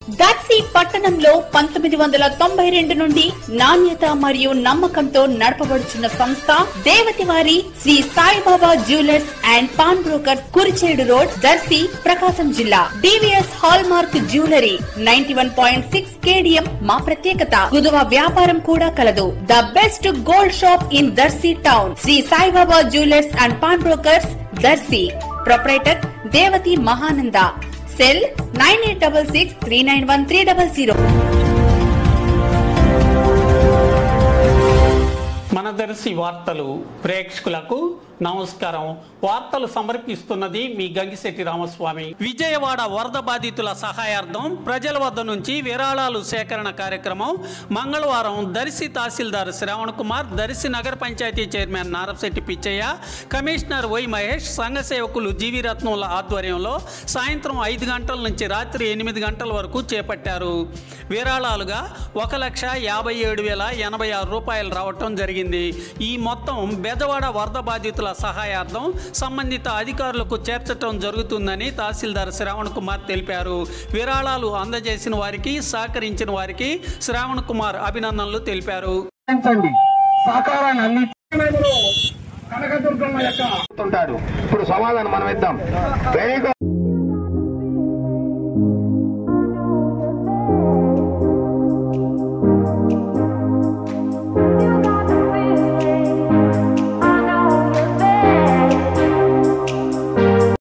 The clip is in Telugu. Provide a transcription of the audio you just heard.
దర్శి పట్టణంలో 1992 నుండి నాణ్యత మరియు నమ్మకంతో నడపబడుచున్న సంస్థ దేవతివారి Shri Saibaba jewellers and pawn brokers Kurichedu road Darsi Prakasam జిల్లా DVS hallmark jewellery 91.6 KDM మా ప్రత్యేకత. కుదువ వ్యాపారం కూడా కలదు. The best gold shop in Darsi town Shri Saibaba jewellers and pawn brokers Darsi. Proprietor Devathi Mahananda. Cell 9866391300. మన దర్శి వార్తలు ప్రేక్షకులకు నమస్కారం. వార్తలు సమర్పిస్తున్నది మీ గంగిశెట్టి రామస్వామి. విజయవాడ వరద బాధితుల సహాయార్థం ప్రజల వద్ద నుంచి విరాళాలు సేకరణ కార్యక్రమం మంగళవారం దర్శి తహసీల్దార్ శ్రావణ్ కుమార్, దర్శి నగర పంచాయతీ chairman Narapasetti Pichaiah, commissioner Y Mahesh, సంఘ సేవకులు జీవి రత్నంల ఆధ్వర్యంలో సాయంత్రం 5 గంటల నుంచి రాత్రి 8 గంటల వరకు చేపట్టారు. విరాళాలుగా 1,57,086 రూపాయలు రావటం జరిగింది. ఈ మొత్తం బెజవాడ వరద బాధితుల సహాయార్థం సంబంధిత అధికారులకు చేర్చడం జరుగుతుందని తహసీల్దార్ శ్రావణ్ కుమార్ తెలిపారు. విరాళాలు అందజేసిన వారికి, సహకరించిన వారికి శ్రావణ్ కుమార్ అభినందనలు తెలిపారు. ఇప్పుడు సమాధానం మనం ఇద్దాం.